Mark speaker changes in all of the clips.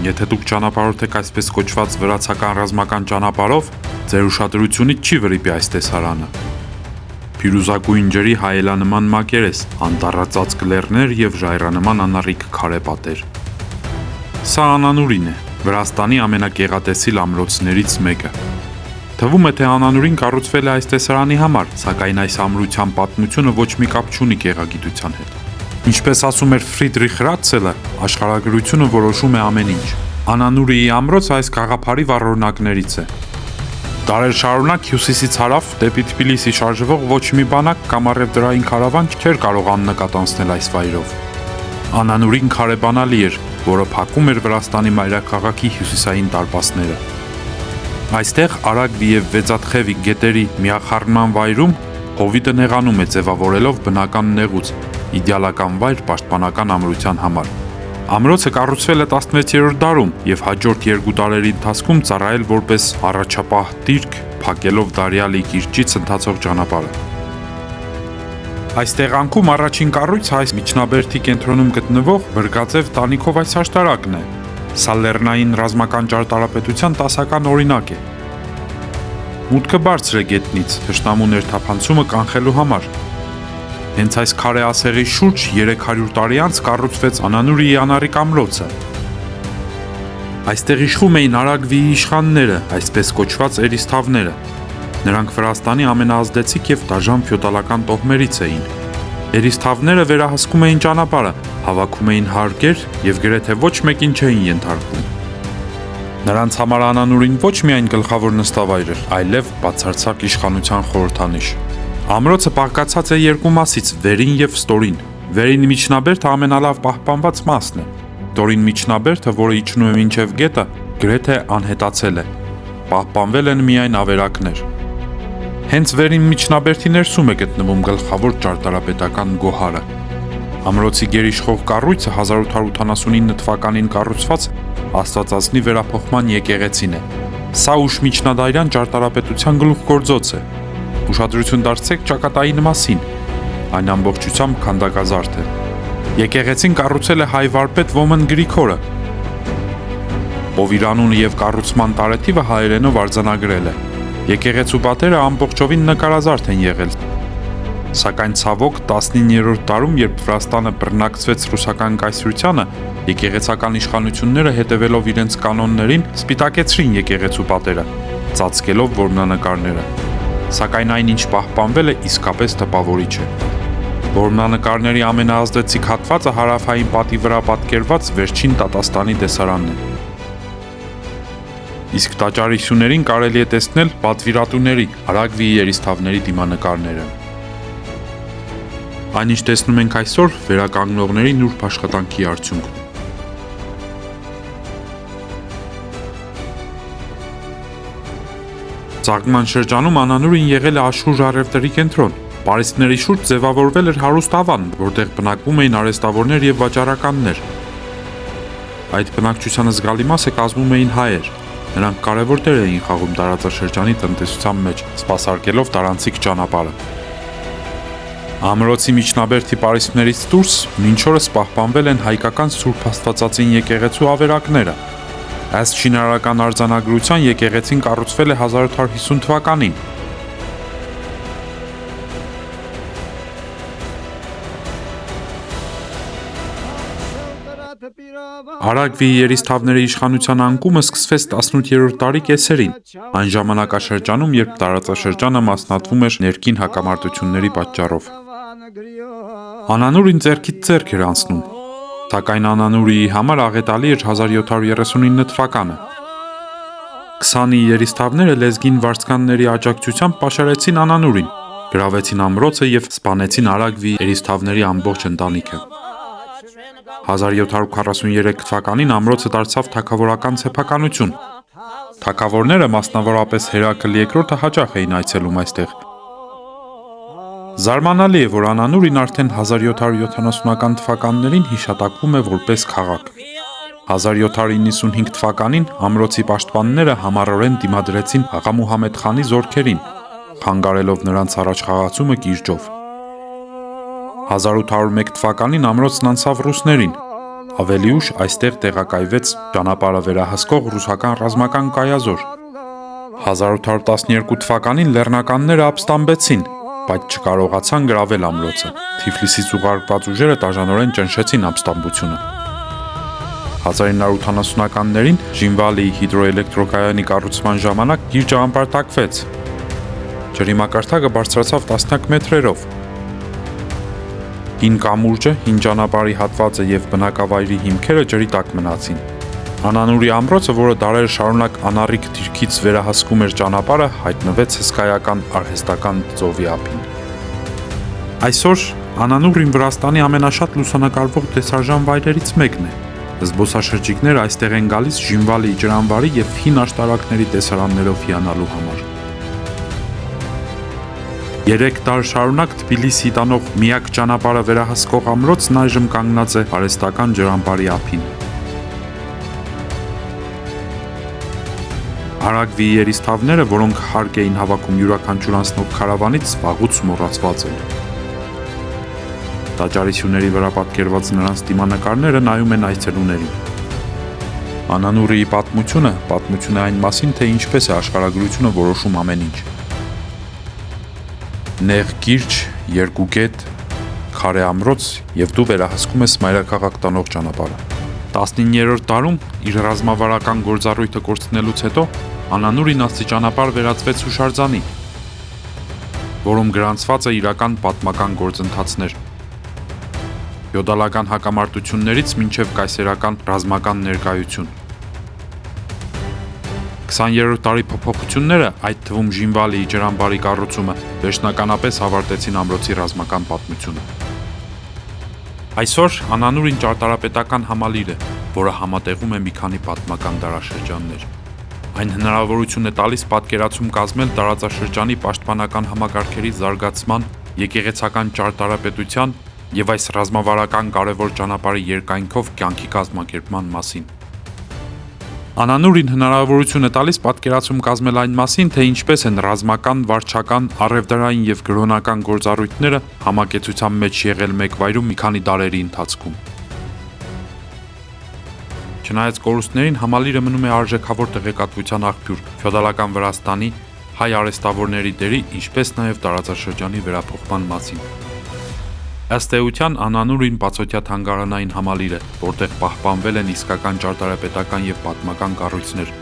Speaker 1: Եթե դուք ճանապարհորդեք այսպես կոչված վրացական ռազմական ճանապարհով, ձեր ուշադրությունից չի վրիպի այս տեսարանը։ Փիրուզակույն ջրի հայելանման մակերես, անտառածածկ լեռներ եւ ժայռանման անառիկ քարե պատեր։ Սա Անանուրին է, Վրաստանի ամենագեղատեսիլ ամրոցներից մեկը։ Թվում է, թե Անանուրին կառուցվել է այս տեսարանի համար, սակայն այս ամրության պատմությունը ոչ մի կապ չունի գեղագիտության հետ։ Ինչպես ասում էր Ֆրիդրիխ Ռատցելը, աշխարհագրությունը որոշում է ամեն ինչ։ Անանուրիի ամրոցը այս գաղափարի վառօրինակներից է։ Դարեր շարունակ հյուսիսից հարավ դեպի Թբիլիսի շարժվող ոչ մի բանակ կամ առևտրային քարավան չէր կարող աննկատ անցնել այս վայրով։ Անանուրին քարեբանալի էր, որը փակում էր Վրաստանի մայրաքաղաքի հյուսիսային դարպասները։ Այստեղ Արագվի եւ Վեծատխևի գետերի միախառնման վայրում հովիտը նեղանում է ձևավորելով բնական նեղուց, իդեալական վայր պաշտպանական ամրության համար։ Ամրոցը կառուցվել է 16-րդ դարում եւ հաջորդ 2 դարերի ընթացքում ծառայել որպես առաջապահ դիրք, փակելով Դարյալի կիրճից ընթացող ճանապարհը։ Այս տեղանքում առաջին կառույցը այս միջնաբերդի կենտրոնում գտնվող բրգաձև տանիքով այս աշտարակն է։ Սա լեռնային ռազմական ճարտարապետության տասական օրինակ է։ Մուտքը բարձր է գետնից, թշնամու ներթափանցումը կանխելու համար։ Հենց այս քարե ասեղի շուրջ 300 տարի անց կառուցվեց Անանուրիի անառիկ ամրոցը։ Այստեղ իշխում էին Արագվիի իշխանները, այսպես կոչված էրիսթավները։ Նրանք Վրաստանի ամենաազդեցիկ եւ դաժան ֆյոդալական տոհմերից էին։ Էրիսթավները վերահսկում էին ճանապարհը, հավաքում էին հարկեր եւ գրեթե ոչ մեկին չէին ենթարկվում։ Նրանց համար Անանուրին ոչ միայն գլխավոր նստավայր էր, այլև բացարձակ իշխանության խորհրդանիշ։ Ամրոցը բաղկացած է երկու մասից՝ վերին եւ ստորին։ Վերին միջնաբերդը ամենալավ պահպանված մասն է։ Ստորին միջնաբերդը, որը իջնում է մինչև գետը, գրեթե անհետացել է։ Պահպանվել են միայն ավերակներ։ Հենց վերին միջնաբերդի ներսում է գտնվում գլխավոր ճարտարապետական գոհարը։ Ամրոցի գերիշխող կառույցը 1889 թվականին կառուցված Աստվածածնի վերափոխման եկեղեցին է։ Սա ուշ միջնադարյան ճարտարապետության գլուխգործոց է։ Ուշադրություն դարձրեք ճակատային մասին, այն ամբողջությամբ քանդակազարդ է։ Եկեղեցին կառուցել է հայ վարպետ Ոմն Գրիգորը, ով իր անունը եւ կառուցման տարեթիվը հայերենով արձանագրել է։ Եկեղեցու պատերը ամբողջովին նկարազարդ են եղել։ Սակայն ցավոք 19-րդ դարում, երբ Վրաստանը բռնակցվեց ռուսական կայսրությանը, եկեղեցական իշխանությունները հետևելով իրենց կանոններին սպիտակեցրին եկեղեցու պատերը, ծածկելով որմնանկարները։ Սակայն այնինչ պահպանվել է իսկապես տպավորիչ է։ Որմնանկարների ամենաազդեցիկ հատվածը հարավային պատի վրա պատկերված վերջին Տատաստանի տեսարանն է։ Իսկ տաճարի սյուներին կարելի է տեսնել պատվիրատուների, Արագվիի էրիսթավների դիմանկարները։ Այն ինչ տեսնում ենք այսօր, վերականգնողների նուրբ աշխատանքի արդյունքն է։ Ծաղկման շրջանում Անանուրին եղել է աշխուժ առևտրի կենտրոն։ Պարիսպների շուրջ ձևավորվել էր հարուստ ավան, որտեղ բնակվում էին արհեստավորներ եւ վաճառականներ։ Այդ բնակչության զգալի մասը կազմում էին հայեր։ Նրանք կարևոր դեր էին խաղում տարածաշրջանի տնտեսության մեջ, սպասարկելով տարանցիկ ճանապարհը։ Ամրոցի միջնաբերդի պարիսպներից դուրս մինչ օրս պահպանվել են հայկական Սուրբ Աստվածածին եկեղեցու ավերակները։ Ըստ շինարարական արձանագրության եկեղեցին կառուցվել է 1850 թվականին։ Արագվիի էրիսթավների իշխանության անկումը սկսվեց 18-րդ դարի կեսերին, այն ժամանակաշրջանում, երբ տարածաշրջանը մասնատվում էր ներքին հակամարտությունների պատճառով։ Անանուրին ձեռքից ձեռք էր անցնում, սակայն Անանուրիի համար աղետալի էր 1739 թվականը։ 20-ի էրիսթավները լեզգին վարձկանների աջակցությամբ պաշարեցին Անանուրին, գրավեցին ամրոցը եւ սպանեցին Արագվիի էրիսթավների ամբողջ ընտանիքը։ 1743 թվականին ամրոցը դարձավ թագավորական սեփականություն։ Թագավորները, մասնավորապես Հերակլ II-ը, հաճախ էին այցելում այստեղ։ Զարմանալի է, որ Անանուրին արդեն 1770-ական թվականներին հիշատակվում է որպես քաղաք։ 1795 թվականին ամրոցի պաշտպանները համառորեն դիմադրեցին աղա Մուհամեդ խանի զորքերին, խանգարելով նրանց առաջխաղացումը կիրճով։ 1801 թվականին ամրոցն անցավ ռուսներին։ Ավելի ուշ այստեղ տեղակայվեց ճանապարհը վերահսկող ռուսական ռազմական կայազոր։ 1812 թվականին լեռնականները ապստամբեցին, բայց չկարողացան գրավել ամրոցը։ Թիֆլիսից ուղարկված ուժերը դաժանորեն ճնշեցին ապստամբությունը։ 1980-ականներին Ժինվալիի հիդրոէլեկտրոկայանի կառուցման ժամանակ կիրճը անբարտակվեց։ Ջրի մակարդակը բարձրացավ տասնյակ մետրերով։ Հին կամուրջը, հին ճանապարհի հատվածը եւ բնակավայրի հիմքերը ջրի տակ մնացին։ Անանուրի ամրոցը, որը դարեր շարունակ անառիկ դիրքից վերահսկում էր ճանապարհը, հայտնվեց հսկայական արհեստական ծովի ափին։ Այսօր Անանուրին Վրաստանի ամենաշատ լուսանկարվող տեսարժան վայրերից մեկն է։ Զբոսաշրջիկները այստեղ են գալիս Ժինվալիի ջրամբարի եւ հին աշտարակների տեսարաններով հիանալու համար։ 3 դար շարունակ Թբիլիսի տանող միակ ճանապարհը վերահսկող ամրոցն այժմ կանգնած է արհեստական ջրամբարի ափին։ Արագվի երիսթավները, որոնք հարկ էին հավաքում յուրաքանչյուր անցնող քարավանից, վաղուց մոռացված են։ Տաճարի սյուների վրա պատկերված նրանց դիմանկարները նայում են այցելուներին։ Անանուրիի պատմությունը պատմություն է այն մասին, թե ինչպես է աշխարհագրությունը որոշում ամեն ինչ։ Նեղ կիրճ, երկուկետ, քարե ամրոց եւ դու վերահսկում ես մայրաքաղաք տանող ճանապարհը։ 19-րդ դարում իր ռազմավարական գործառույթը կորցնելուց հետո Անանուրին աստիճանաբար վերածվեց հուշարձանի, որում գրանցված է իրական պատմական գործընթացներ։ Ֆեոդալական հակամարտություններից մինչև կայսերական ռազմական ներկայություն։ 20-րդ դարի փոփոխությունները, այդ թվում Ժինվալիի ջրամբարի կառուցումը, վերջնականապես ավարտեցին ամրոցի ռազմական պատմությունը։ Այսօր Անանուրին ճարտարապետական համալիր է, որը համատեղում է մի քանի պատմական դարաշրջաններ։ Այն հնարավորություն է տալիս պատկերացում կազմել տարածաշրջանի պաշտպանական համակարգերի զարգացման, եկեղեցական ճարտարապետության եւ այս ռազմավարական կարևոր ճանապարհի երկայնքով կյանքի կազմակերպման մասին։ Անանուրին հնարավորություն է տալիս պատկերացում կազմել այն մասին, թե ինչպես են ռազմական, վարչական, առևտրային եւ գրոնական գործառույթները համակեցության մեջ եղել մեկ վայրում մի քանի դարերի ընթացքում։ Չնայած կորուստներին, համալիրը մնում է արժեքավոր տեղեկատվության աղբյուր ֆեոդալական Վրաստանի, հայ արհեստավորների դերի, ինչպես նաեւ տարածաշրջանի վերափոխման մասին։ Ըստ էության Անանուրին բացօթյա թանգարանային համալիր է, որտեղ պահպանվել են իսկական ճարտարապետական եւ պատմական կառույցներ,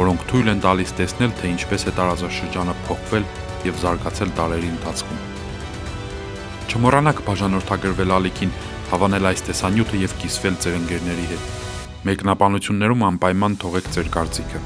Speaker 1: որոնք թույլ են տալիս տեսնել, թե ինչպես է տարածաշրջանը փոխվել եւ զարգացել տարերի ընթացքում։ Չմոռանաք բաժանորդագրվել ալիքին, հավանել այս տեսանյութը եւ կիսվել ձեր ընկերների հետ։ Մեկնաբանություններում անպայման թողեք ձեր կարծիքը։